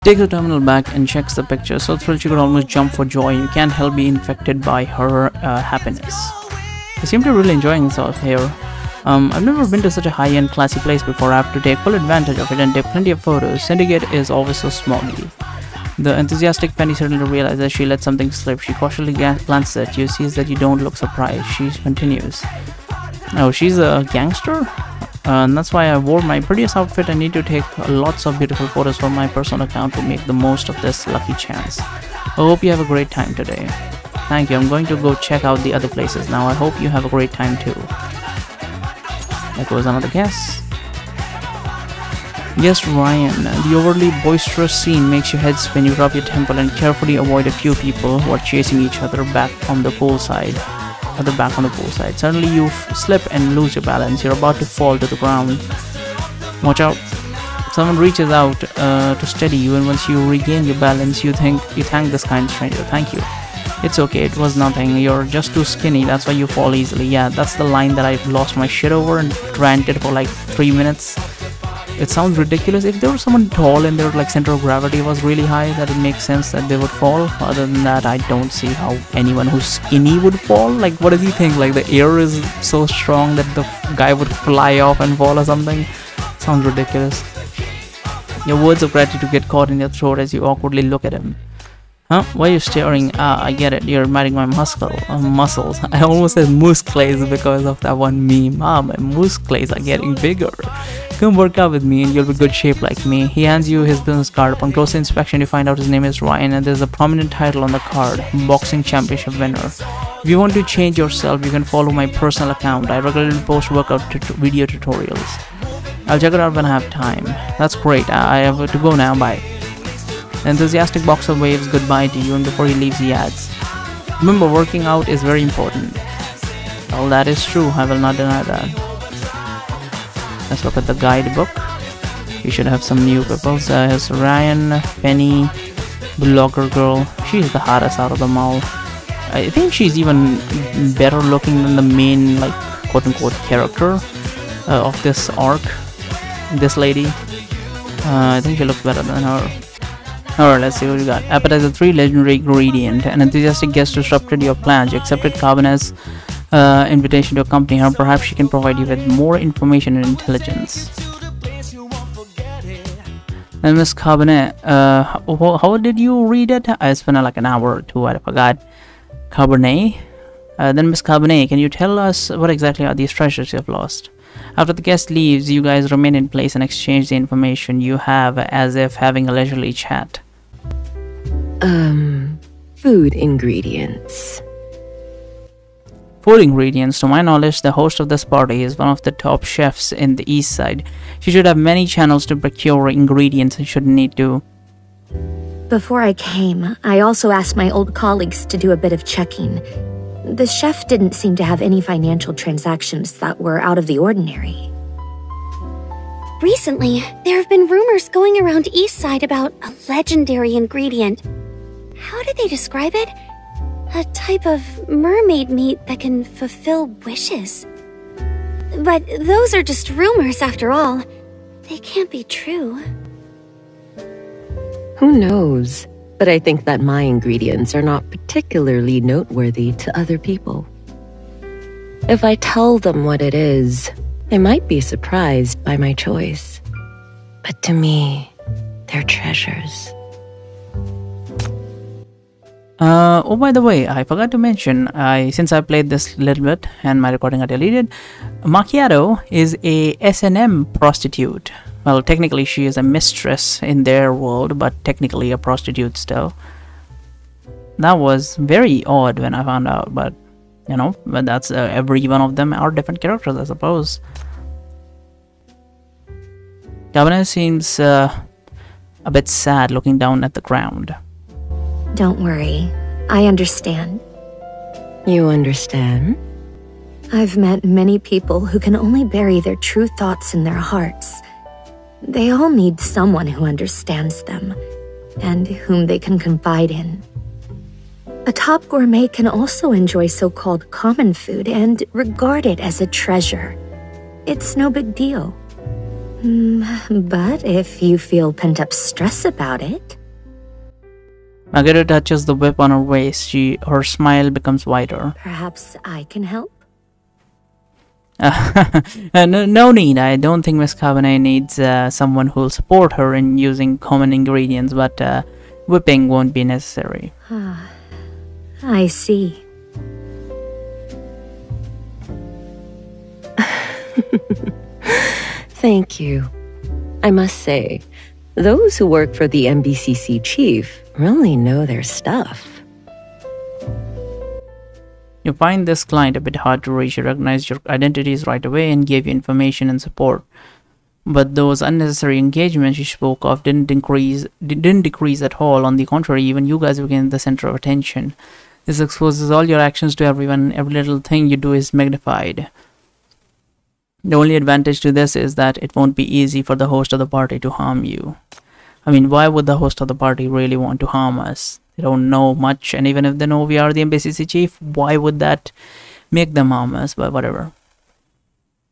Takes the terminal back and checks the picture. So thrilled she could almost jump for joy. You can't help be infected by her happiness. I seem to really enjoying myself here. I've never been to such a high-end classy place before. I have to take full advantage of it and take plenty of photos. Syndicate is always so smoggy. The enthusiastic Penny suddenly realizes she let something slip. She cautiously glances at you, sees that you don't look surprised. She continues. Oh, she's a gangster? And that's why I wore my prettiest outfit. I need to take lots of beautiful photos from my personal account to make the most of this lucky chance. I hope you have a great time today. Thank you. I'm going to go check out the other places now. I hope you have a great time too. That was another guess. Yes, Ryan. The overly boisterous scene makes your head spin. You drop your temple and carefully avoid a few people who are chasing each other back on the poolside. Suddenly you slip and lose your balance. You're about to fall to the ground. Watch out. Someone reaches out to steady you, and once you regain your balance, you thank this kind stranger. Thank you. It's okay, it was nothing. You're just too skinny, that's why you fall easily. Yeah, that's the line that I lost my shit over and ranted for like 3 minutes. It sounds ridiculous. If there was someone tall and their like center of gravity was really high, that it makes sense that they would fall. Other than that, I don't see how anyone who's skinny would fall. Like, what does he think? Like, the air is so strong that the guy would fly off and fall or something? Sounds ridiculous. Your words of gratitude get caught in your throat as you awkwardly look at him. Huh? Why are you staring? Ah, I get it. You're admiring my muscles. I almost said muscles because of that one meme. Ah, my muscles are getting bigger. Come work out with me and you'll be good shape like me. He hands you his business card. Upon closer inspection, you find out his name is Ryan and there's a prominent title on the card, Boxing Championship Winner. If you want to change yourself, you can follow my personal account. I regularly post workout video tutorials. I'll check it out when I have time. That's great. I have to go now. Bye. The enthusiastic boxer waves goodbye to you, and before he leaves he adds, remember, working out is very important. Well, that is true. I will not deny that. Let's look at the guidebook. You should have some new people. Here's Ryan, Penny, Blogger Girl. She's the hottest out of them all. I think she's even better looking than the main, like, quote-unquote character of this arc. This lady. I think she looks better than her. Alright, let's see what we got. Appetizer 3, legendary ingredient. An enthusiastic guest disrupted your plans. You accepted Carbona's invitation to accompany her. Perhaps she can provide you with more information and intelligence. And Miss Carbonet, how did you read it? I spent like an hour or two, I forgot. Carbonet? Then Miss Carbonet, can you tell us what exactly are these treasures you have lost? After the guest leaves, you guys remain in place and exchange the information you have as if having a leisurely chat. Food ingredients. Food ingredients. To my knowledge, the host of this party is one of the top chefs in the East Side. She should have many channels to procure ingredients and shouldn't need to. Before I came, I also asked my old colleagues to do a bit of checking. The chef didn't seem to have any financial transactions that were out of the ordinary. Recently, there have been rumors going around East Side about a legendary ingredient. How did they describe it? A type of mermaid meat that can fulfill wishes. But those are just rumors after all. They can't be true. Who knows? But I think that my ingredients are not particularly noteworthy to other people. If I tell them what it is, they might be surprised by my choice. But to me, they're treasures. Oh, by the way, I forgot to mention, since I played this little bit and my recording got deleted, Macchiato is a S&M prostitute. Well, technically she is a mistress in their world, but technically a prostitute still. That was very odd when I found out, but you know, but that's every one of them are different characters, I suppose. Governor seems a bit sad looking down at the ground. Don't worry, I understand. You understand? I've met many people who can only bury their true thoughts in their hearts. They all need someone who understands them, and whom they can confide in. A top gourmet can also enjoy so-called common food and regard it as a treasure. It's no big deal. But if you feel pent-up stress about it... Margarita touches the whip on her waist. Her smile becomes wider. Perhaps I can help? No need. I don't think Miss Cabernet needs someone who'll support her in using common ingredients, but whipping won't be necessary. I see. Thank you. I must say, those who work for the MBCC chief really know their stuff. You find this client a bit hard to reach. He recognized your identities right away and gave you information and support. But those unnecessary engagements you spoke of didn't decrease at all. On the contrary, even you guys became the center of attention. This exposes all your actions to everyone. Every little thing you do is magnified. The only advantage to this is that it won't be easy for the host of the party to harm you. I mean, why would the host of the party really want to harm us? They don't know much, and even if they know we are the MBCC chief, why would that make them harm us? But whatever.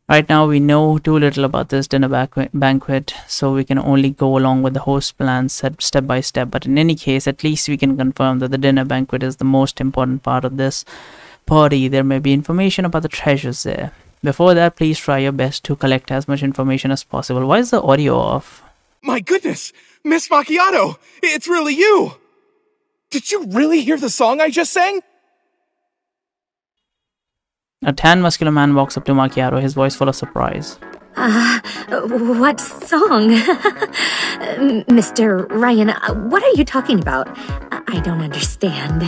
Right now, we know too little about this dinner banquet, so we can only go along with the host's plans set step by step. But in any case, at least we can confirm that the dinner banquet is the most important part of this party. There may be information about the treasures there. Before that, please try your best to collect as much information as possible. Why is the audio off? My goodness! Miss Macchiato! It's really you! Did you really hear the song I just sang? A tan, muscular man walks up to Macchiato, his voice full of surprise. What song? Mr. Ryan, what are you talking about? I don't understand.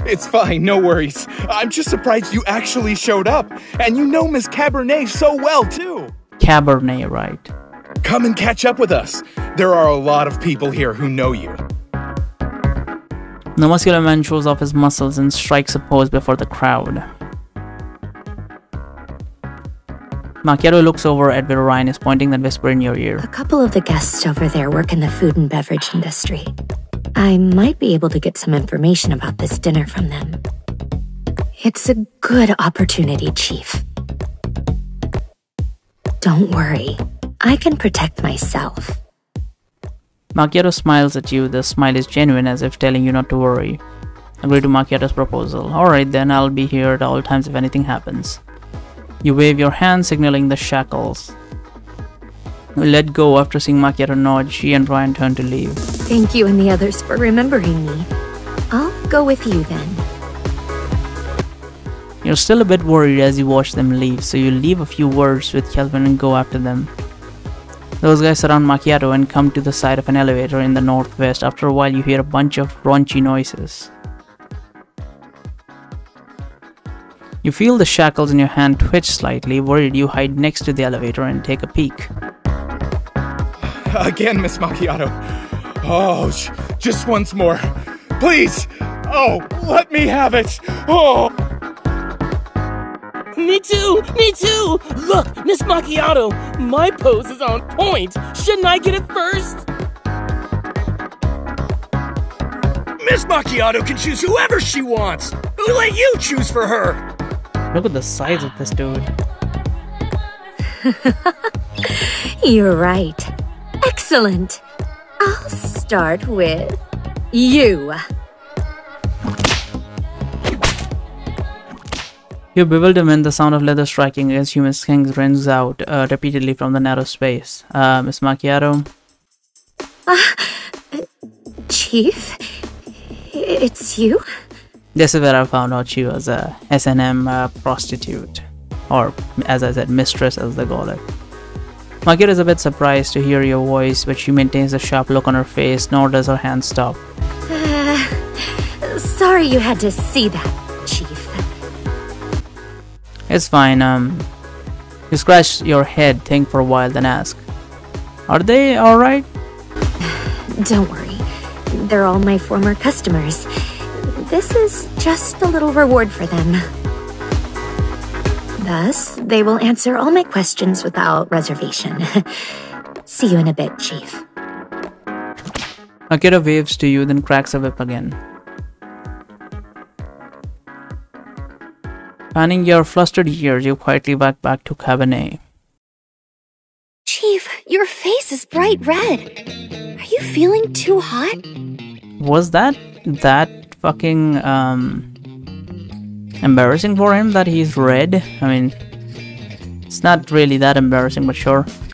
It's fine, no worries. I'm just surprised you actually showed up. And you know Miss Cabernet so well, too. Cabernet, right. Come and catch up with us. There are a lot of people here who know you. The muscular man shows off his muscles and strikes a pose before the crowd. Macchiato looks over at where Ryan is pointing and whisper in your ear. A couple of the guests over there work in the food and beverage industry. I might be able to get some information about this dinner from them. It's a good opportunity, Chief. Don't worry. I can protect myself. Macchiato smiles at you. The smile is genuine, as if telling you not to worry. Agree to Macchiato's proposal. Alright then, I'll be here at all times if anything happens. You wave your hand, signaling the shackles. You let go after seeing Macchiato nod. She and Ryan turn to leave. Thank you and the others for remembering me. I'll go with you then. You're still a bit worried as you watch them leave, so you leave a few words with Kelvin and go after them. Those guys surround Macchiato and come to the side of an elevator in the northwest. After a while, you hear a bunch of raunchy noises. You feel the shackles in your hand twitch slightly. Worried, you hide next to the elevator and take a peek. Again, Miss Macchiato. Oh, just once more. Please! Oh, let me have it! Oh! Me too! Me too! Look, Miss Macchiato! My pose is on point! Shouldn't I get it first? Miss Macchiato can choose whoever she wants! Who let you choose for her? Look at the size of this dude. You're right. Excellent. I'll start with you. You bewilderment, the sound of leather striking against human skins rings out repeatedly from the narrow space. Miss Macchiato? Chief? It's you? This is where I found out she was a S&M prostitute. Or, as I said, mistress as they call it. Macchiato is a bit surprised to hear your voice, but she maintains a sharp look on her face, nor does her hand stop. Sorry you had to see that, Chief. It's fine, you scratch your head, think for a while, then ask, are they alright? Don't worry. They're all my former customers. This is just a little reward for them. Thus, they will answer all my questions without reservation. See you in a bit, Chief. Macchiato waves to you, then cracks a whip again. Fanning your flustered ears, you quietly walk back to Cabernet. Chief, Your face is bright red. Are you feeling too hot? Was that fucking embarrassing for him that he's red? I mean, it's not really that embarrassing, but sure.